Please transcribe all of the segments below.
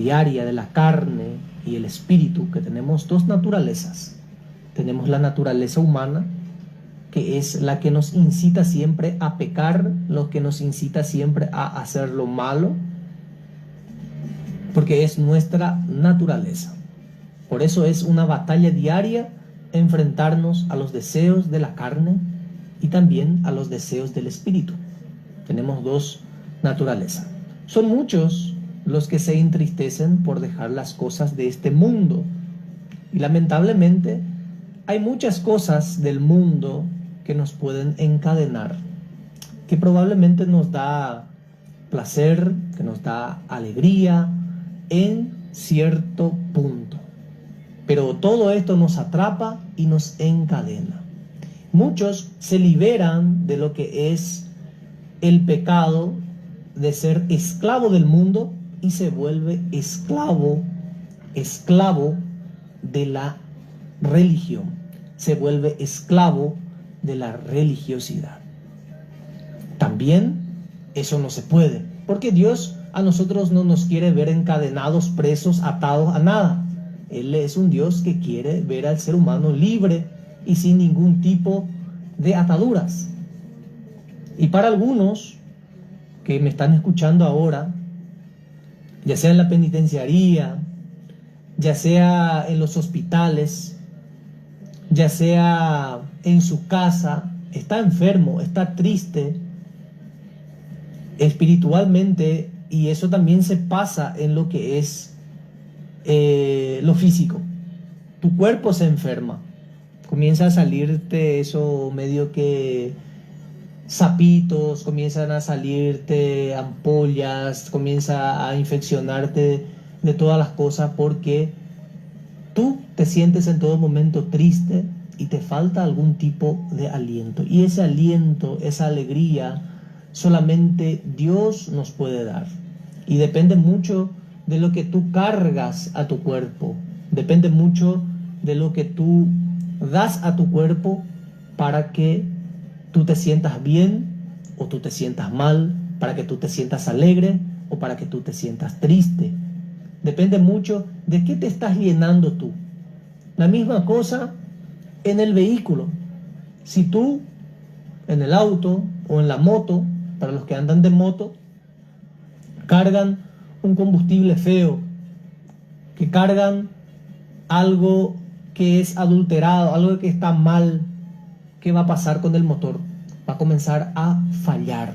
diaria de la carne y el espíritu, que tenemos dos naturalezas. Tenemos la naturaleza humana, que es la que nos incita siempre a pecar, lo que nos incita siempre a hacer lo malo, porque es nuestra naturaleza. Por eso es una batalla diaria enfrentarnos a los deseos de la carne y también a los deseos del espíritu. Tenemos dos naturalezas. Son muchos los que se entristecen por dejar las cosas de este mundo. Y lamentablemente hay muchas cosas del mundo que nos pueden encadenar, que probablemente nos da placer, que nos da alegría en cierto punto. Pero todo esto nos atrapa y nos encadena. Muchos se liberan de lo que es el pecado, de ser esclavo del mundo, y se vuelve esclavo de la religión. Se vuelve esclavo de la religiosidad. También eso no se puede, porque Dios a nosotros no nos quiere ver encadenados, presos, atados a nada. Él es un Dios que quiere ver al ser humano libre y sin ningún tipo de ataduras. Y para algunos que me están escuchando ahora, ya sea en la penitenciaría, ya sea en los hospitales, ya sea en su casa, está enfermo, está triste espiritualmente, y eso también se pasa en lo que es lo físico. Tu cuerpo se enferma, comienza a salirte eso medio que sapitos, comienzan a salirte ampollas, comienza a infeccionarte de todas las cosas, porque tú te sientes en todo momento triste y te falta algún tipo de aliento. Y ese aliento, esa alegría, solamente Dios nos puede dar. Y depende mucho de lo que tú cargas a tu cuerpo. Depende mucho de lo que tú das a tu cuerpo para que tú te sientas bien o tú te sientas mal, para que tú te sientas alegre o para que tú te sientas triste. Depende mucho de qué te estás llenando tú. La misma cosa en el vehículo. Si tú en el auto o en la moto, para los que andan de moto, cargan un combustible feo, que cargan algo que es adulterado, algo que está mal, ¿qué va a pasar con el motor? Va a comenzar a fallar.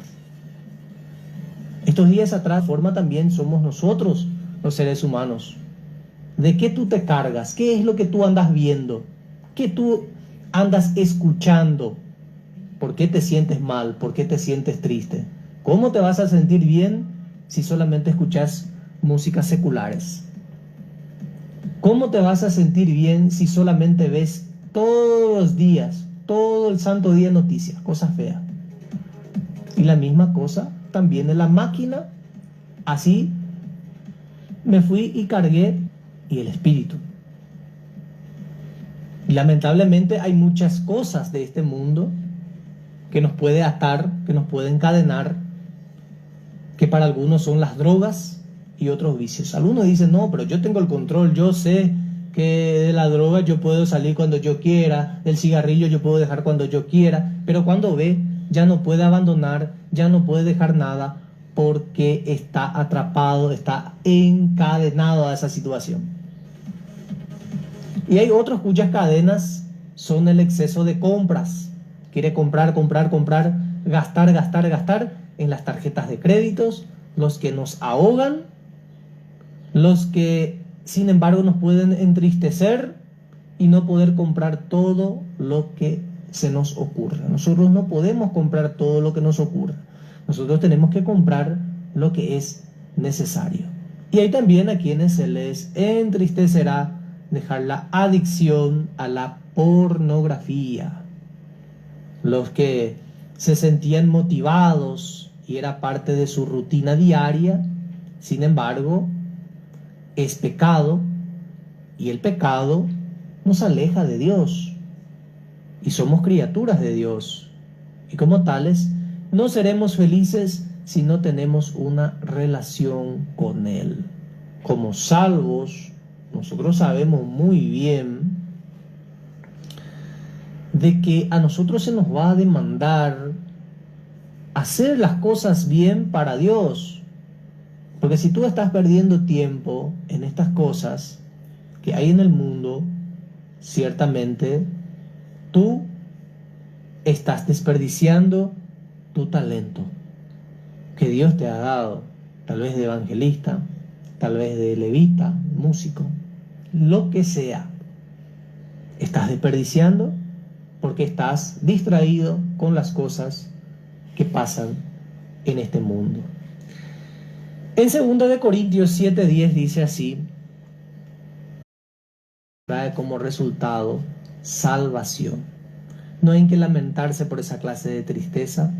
Estos días atrás, forma también somos nosotros, los seres humanos. ¿De qué tú te cargas? ¿Qué es lo que tú andas viendo? ¿Qué tú andas escuchando? ¿Por qué te sientes mal? ¿Por qué te sientes triste? ¿Cómo te vas a sentir bien si solamente escuchas músicas seculares? ¿Cómo te vas a sentir bien si solamente ves todos los días, todo el santo día noticias, cosas feas? Y la misma cosa también en la máquina. Así me fui y cargué y el espíritu. Y lamentablemente hay muchas cosas de este mundo que nos puede atar, que nos puede encadenar, que para algunos son las drogas y otros vicios. Algunos dicen, no, pero yo tengo el control, yo sé que de la droga yo puedo salir cuando yo quiera, del cigarrillo yo puedo dejar cuando yo quiera, pero cuando ve, ya no puede abandonar, ya no puede dejar nada, porque está atrapado, está encadenado a esa situación. Y hay otros cuyas cadenas son el exceso de compras. Quiere comprar, gastar en las tarjetas de créditos, los que nos ahogan, los que sin embargo nos pueden entristecer y no poder comprar todo lo que se nos ocurra. Nosotros no podemos comprar todo lo que nos ocurra. Nosotros tenemos que comprar lo que es necesario. Y hay también a quienes se les entristecerá dejar la adicción a la pornografía. Los que se sentían motivados y era parte de su rutina diaria, sin embargo, es pecado, y el pecado nos aleja de Dios. Y somos criaturas de Dios. Y como tales, no seremos felices si no tenemos una relación con Él. como salvos, nosotros sabemos muy bien de que a nosotros se nos va a demandar hacer las cosas bien para Dios. Porque si tú estás perdiendo tiempo en estas cosas que hay en el mundo, ciertamente tú estás desperdiciando tu talento que Dios te ha dado, tal vez de evangelista, tal vez de levita, músico, lo que sea. Estás desperdiciando porque estás distraído con las cosas que pasan en este mundo. En 2 de Corintios 7:10 dice así: trae como resultado salvación. No hay que lamentarse por esa clase de tristeza,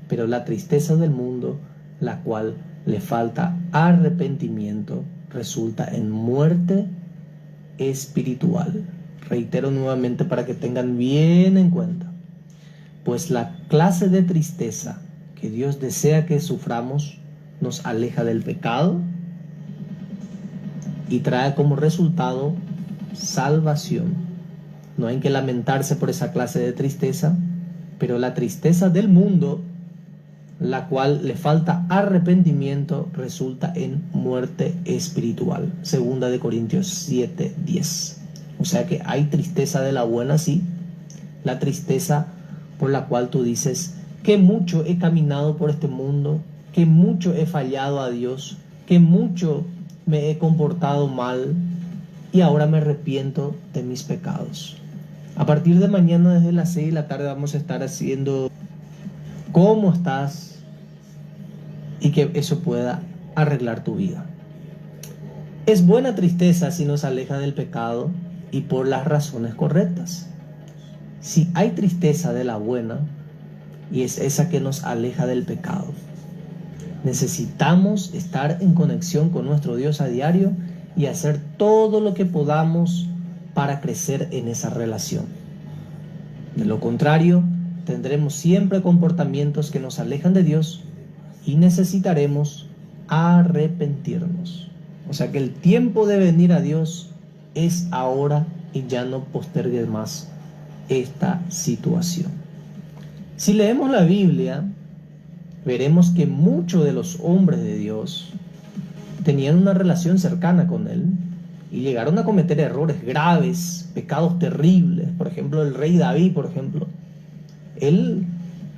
pero la tristeza del mundo, la cual le falta arrepentimiento, resulta en muerte espiritual. Reitero nuevamente para que tengan bien en cuenta, pues la clase de tristeza que Dios desea que suframos nos aleja del pecado y trae como resultado salvación. No hay que lamentarse por esa clase de tristeza, pero la tristeza del mundo, la cual le falta arrepentimiento, resulta en muerte espiritual. 2 de Corintios 7:10. O sea que hay tristeza de la buena, sí. La tristeza por la cual tú dices que mucho he caminado por este mundo, que mucho he fallado a Dios, que mucho me he comportado mal y ahora me arrepiento de mis pecados. A partir de mañana desde las 6 de la tarde vamos a estar haciendo cómo estás y que eso pueda arreglar tu vida. Es buena tristeza si nos aleja del pecado y por las razones correctas. Si hay tristeza de la buena, y es esa que nos aleja del pecado, necesitamos estar en conexión con nuestro Dios a diario y hacer todo lo que podamos para crecer en esa relación. De lo contrario, tendremos siempre comportamientos que nos alejan de Dios y necesitaremos arrepentirnos. O sea que el tiempo de venir a Dios es ahora y ya no postergues más esta situación. Si leemos la Biblia, veremos que muchos de los hombres de Dios tenían una relación cercana con Él y llegaron a cometer errores graves, pecados terribles. Por ejemplo, el rey David, por ejemplo, él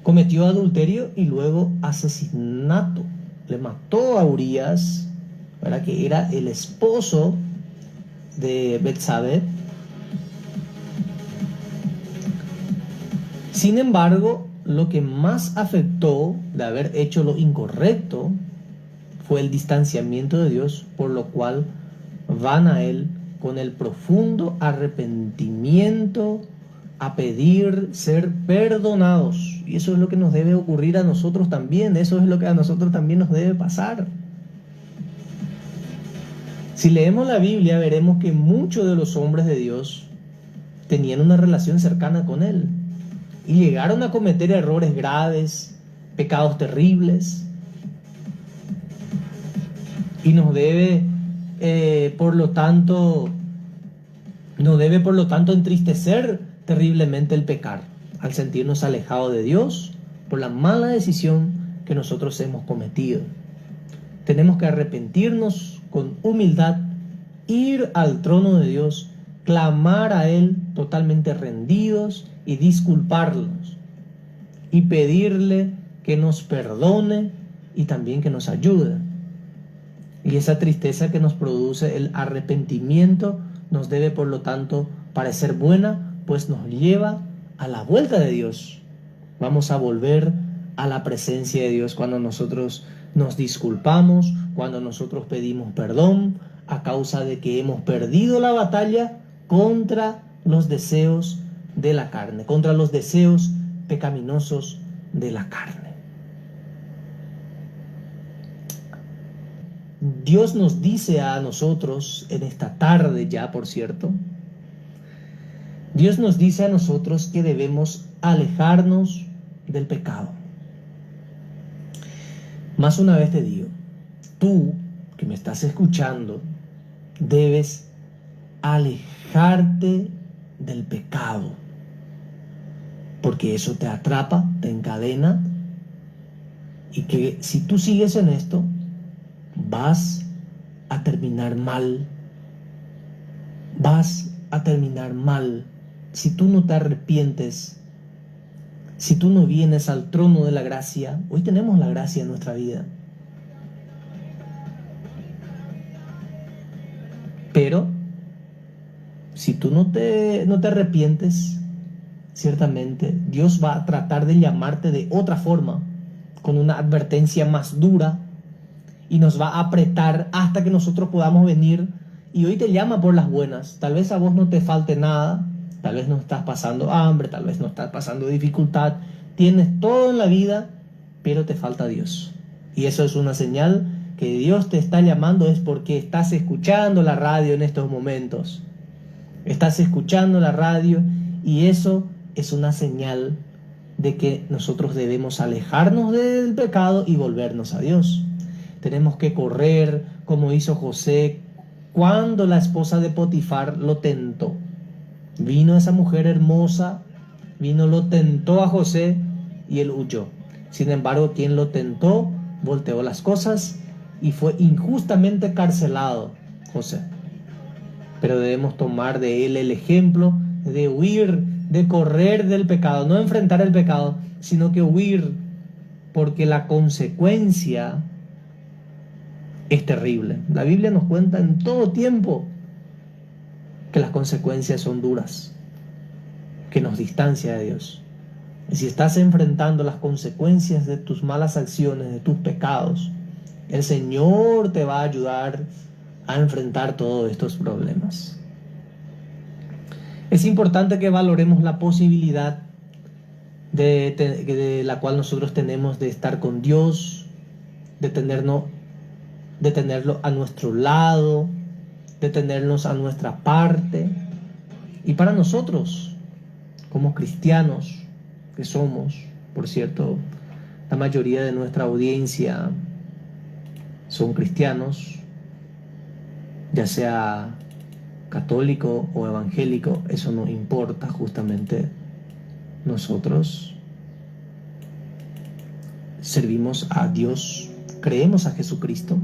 cometió adulterio y luego asesinato. Le mató a Urías, ¿verdad?, que era el esposo de Betsabé. Sin embargo, lo que más afectó de haber hecho lo incorrecto fue el distanciamiento de Dios, por lo cual van a Él con el profundo arrepentimiento a pedir ser perdonados. Y eso es lo que nos debe ocurrir a nosotros también. Eso es lo que a nosotros también nos debe pasar. Si leemos la Biblia, veremos que muchos de los hombres de Dios tenían una relación cercana con Él y llegaron a cometer errores graves, pecados terribles, y nos debe por lo tanto entristecer terriblemente el pecar al sentirnos alejados de Dios por la mala decisión que nosotros hemos cometido. Tenemos que arrepentirnos con humildad, ir al trono de Dios, clamar a Él totalmente rendidos y disculparnos y pedirle que nos perdone y también que nos ayude. Y esa tristeza que nos produce el arrepentimiento nos debe, por lo tanto, parecer buena, pues nos lleva a la vuelta de Dios. Vamos a volver a la presencia de Dios cuando nosotros nos disculpamos, cuando nosotros pedimos perdón a causa de que hemos perdido la batalla contra los deseos de la carne, contra los deseos pecaminosos de la carne. Dios nos dice a nosotros en esta tarde ya, por cierto, Dios nos dice a nosotros que debemos alejarnos del pecado. Más una vez te digo, tú que me estás escuchando, debes alejarte del pecado, porque eso te atrapa, te encadena, y que si tú sigues en esto, vas a terminar mal. Vas a terminar mal si tú no te arrepientes, si tú no vienes al trono de la gracia. Hoy tenemos la gracia en nuestra vida, pero si tú no te arrepientes, ciertamente Dios va a tratar de llamarte de otra forma, con una advertencia más dura, y nos va a apretar hasta que nosotros podamos venir. Y hoy te llama por las buenas. Tal vez a vos no te falte nada, tal vez no estás pasando hambre, tal vez no estás pasando dificultad, tienes todo en la vida, pero te falta Dios. Y eso es una señal que Dios te está llamando, es porque estás escuchando la radio en estos momentos. Estás escuchando la radio, y eso es una señal de que nosotros debemos alejarnos del pecado y volvernos a Dios. Tenemos que correr como hizo José cuando la esposa de Potifar lo tentó. Vino esa mujer hermosa, lo tentó a José y él huyó. Sin embargo, quien lo tentó volteó las cosas y fue injustamente carcelado José. Pero debemos tomar de él el ejemplo de huir, de correr del pecado, no enfrentar el pecado, sino que huir, porque la consecuencia es terrible. La Biblia nos cuenta en todo tiempo que las consecuencias son duras, que nos distancia de Dios. Y si estás enfrentando las consecuencias de tus malas acciones, de tus pecados, el Señor te va a ayudar a enfrentar todos estos problemas. Es importante que valoremos la posibilidad de la cual nosotros tenemos de estar con Dios, de tenerlo a nuestro lado, de tenernos a nuestra parte. Y para nosotros, como cristianos que somos, por cierto, la mayoría de nuestra audiencia son cristianos, ya sea católico o evangélico, eso no importa. Justamente nosotros servimos a Dios, creemos a Jesucristo,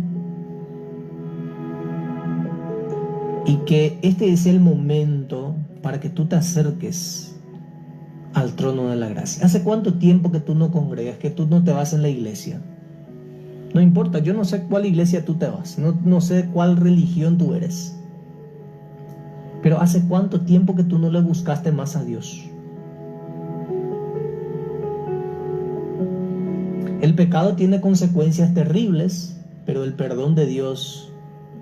y que este es el momento para que tú te acerques al trono de la gracia. ¿Hace cuánto tiempo que tú no congregas, que tú no te vas en la iglesia? No importa, yo no sé cuál iglesia tú te vas, no sé cuál religión tú eres, pero ¿hace cuánto tiempo que tú no le buscaste más a Dios? El pecado tiene consecuencias terribles, pero el perdón de Dios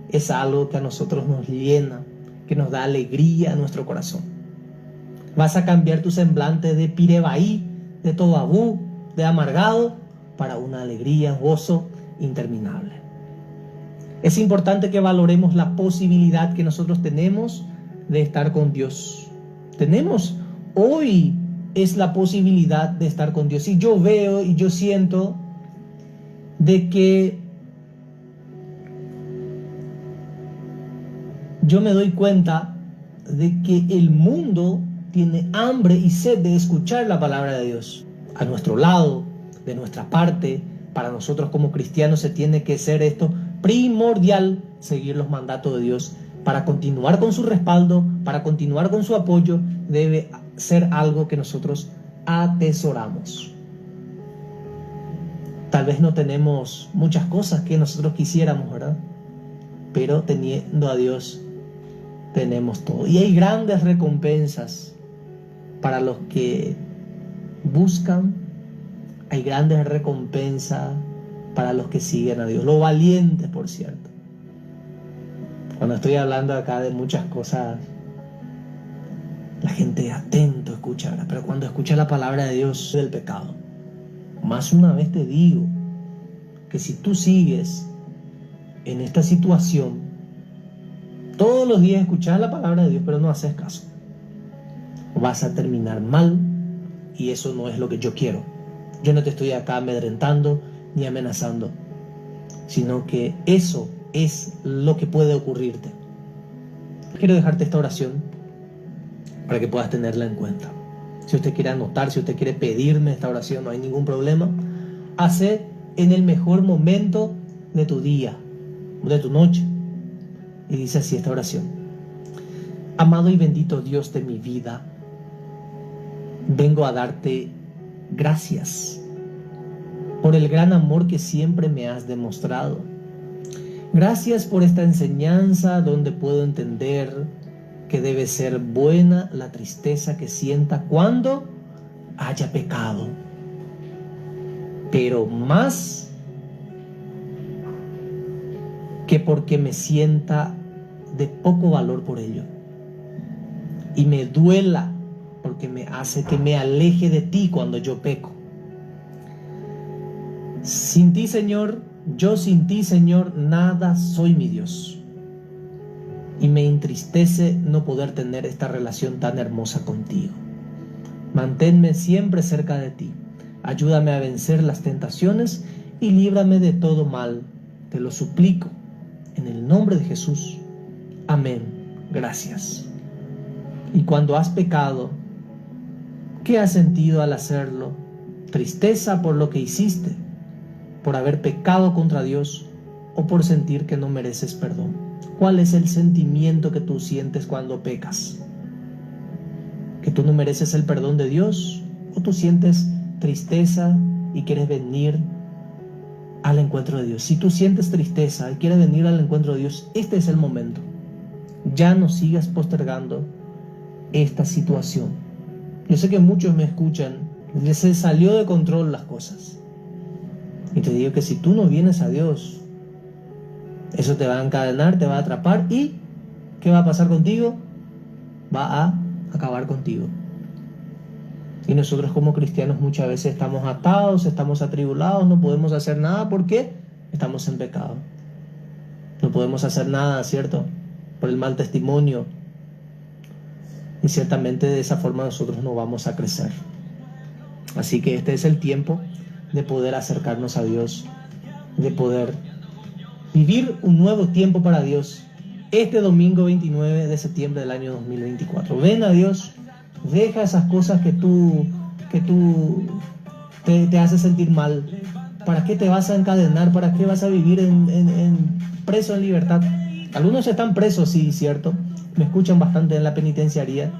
es algo que a nosotros nos llena, que nos da alegría a nuestro corazón. Vas a cambiar tu semblante de pirebaí, de tobabú, de amargado, para una alegría, gozo interminable. Es importante que valoremos la posibilidad que nosotros tenemos de estar con Dios. Hoy es la posibilidad de estar con Dios. Y yo veo y yo siento de que yo me doy cuenta de que el mundo tiene hambre y sed de escuchar la palabra de Dios. A nuestro lado, de nuestra parte, para nosotros como cristianos se tiene que ser esto primordial, seguir los mandatos de Dios. Para continuar con su respaldo, para continuar con su apoyo, debe ser algo que nosotros atesoramos. Tal vez no tenemos muchas cosas que nosotros quisiéramos, ¿verdad? Pero teniendo a Dios, tenemos todo. Y hay grandes recompensas para los que buscan, hay grandes recompensas para los que siguen a Dios. Los valientes, por cierto. Cuando estoy hablando acá de muchas cosas, la gente atento escucha, ¿verdad? Pero cuando escucha la palabra de Dios del pecado, más una vez te digo que si tú sigues en esta situación, todos los días escuchas la palabra de Dios, pero no haces caso, vas a terminar mal, y eso no es lo que yo quiero. Yo no te estoy acá amedrentando ni amenazando, sino que eso es lo que puede ocurrirte. Quiero dejarte esta oración para que puedas tenerla en cuenta. Si usted quiere anotar, si usted quiere pedirme esta oración, no hay ningún problema. Hace en el mejor momento de tu día, de tu noche. Y dice así esta oración: amado y bendito Dios de mi vida, vengo a darte gracias por el gran amor que siempre me has demostrado. Gracias por esta enseñanza donde puedo entender que debe ser buena la tristeza que sienta cuando haya pecado, pero más que porque me sienta de poco valor por ello y me duela porque me hace que me aleje de ti cuando yo peco. Sin ti, Señor, yo sin ti, Señor, nada soy, mi Dios. Y me entristece no poder tener esta relación tan hermosa contigo. Manténme siempre cerca de ti. Ayúdame a vencer las tentaciones y líbrame de todo mal. Te lo suplico en el nombre de Jesús. Amén. Gracias. Y cuando has pecado, ¿qué has sentido al hacerlo? ¿Tristeza por lo que hiciste, por haber pecado contra Dios, o por sentir que no mereces perdón? ¿Cuál es el sentimiento que tú sientes cuando pecas? ¿Que tú no mereces el perdón de Dios? ¿O tú sientes tristeza y quieres venir al encuentro de Dios? Si tú sientes tristeza y quieres venir al encuentro de Dios, este es el momento. Ya no sigas postergando esta situación. Yo sé que muchos me escuchan, se salió de control las cosas. Y te digo que si tú no vienes a Dios, eso te va a encadenar, te va a atrapar, y ¿qué va a pasar contigo? Va a acabar contigo. Y nosotros como cristianos muchas veces estamos atados, estamos atribulados, no podemos hacer nada porque estamos en pecado. No podemos hacer nada, ¿cierto? Por el mal testimonio. Y ciertamente de esa forma nosotros no vamos a crecer. Así que este es el tiempo de poder acercarnos a Dios, de poder vivir un nuevo tiempo para Dios este domingo 29 de septiembre del año 2024. Ven a Dios, deja esas cosas que tú te hace sentir mal. ¿Para qué te vas a encadenar? ¿Para qué vas a vivir preso en libertad? Algunos están presos, sí, cierto. Me escuchan bastante en la penitenciaría.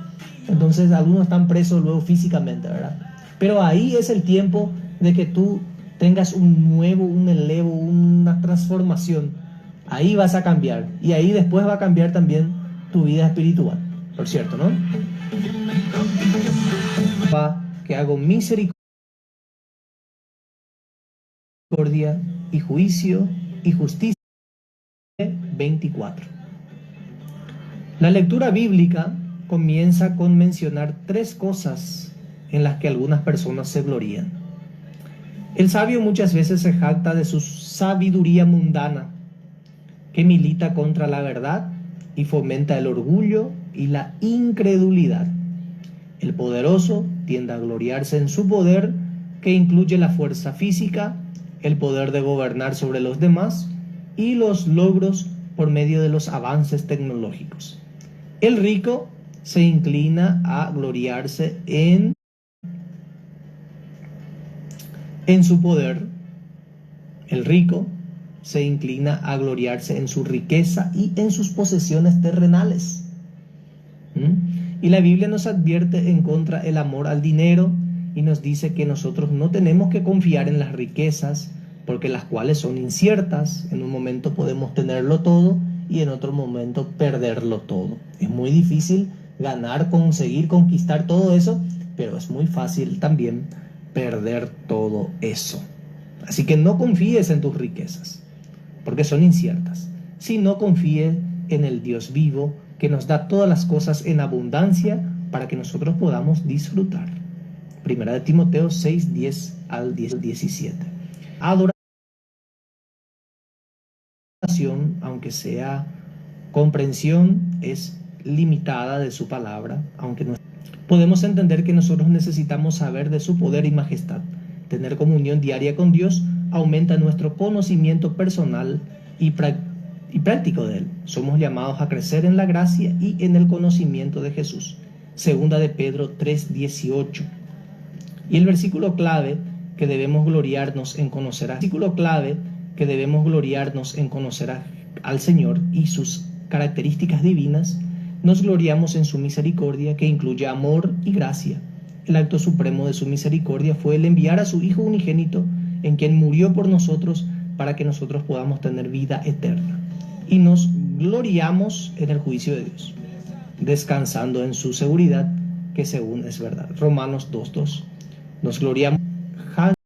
Entonces algunos están presos luego físicamente, ¿verdad? Pero ahí es el tiempo de que tú tengas un elevo, una transformación. Ahí vas a cambiar. Y ahí después va a cambiar también tu vida espiritual. Por cierto, ¿no? Que hago misericordia y juicio y justicia. 24. La lectura bíblica comienza con mencionar 3 cosas en las que algunas personas se glorían. El sabio muchas veces se jacta de su sabiduría mundana, que milita contra la verdad y fomenta el orgullo y la incredulidad. El poderoso tiende a gloriarse en su poder, que incluye la fuerza física, el poder de gobernar sobre los demás y los logros por medio de los avances tecnológicos. El rico se inclina a gloriarse en su poder. El rico se inclina a gloriarse en su riqueza y en sus posesiones terrenales. Y la Biblia nos advierte en contra el amor al dinero y nos dice que nosotros no tenemos que confiar en las riquezas, porque las cuales son inciertas. En un momento podemos tenerlo todo y en otro momento perderlo todo. Es muy difícil ganar, conseguir, conquistar todo eso, pero es muy fácil también perder todo eso. Así que no confíes en tus riquezas, porque son inciertas. Sino confíe en el Dios vivo, que nos da todas las cosas en abundancia para que nosotros podamos disfrutar. Primera de Timoteo 6, 10 al 17. Adoración, aunque sea comprensión, es limitada de su palabra, aunque no. Podemos entender que nosotros necesitamos saber de su poder y majestad. Tener comunión diaria con Dios aumenta nuestro conocimiento personal y y práctico de Él. Somos llamados a crecer en la gracia y en el conocimiento de Jesús. Segunda de Pedro 3:18. Y el versículo clave que debemos gloriarnos en conocer al Señor y sus características divinas, nos gloriamos en su misericordia, que incluye amor y gracia. El acto supremo de su misericordia fue el enviar a su Hijo unigénito, en quien murió por nosotros, para que nosotros podamos tener vida eterna. Y nos gloriamos en el juicio de Dios, descansando en su seguridad, que según es verdad. Romanos 2:2. Nos gloriamos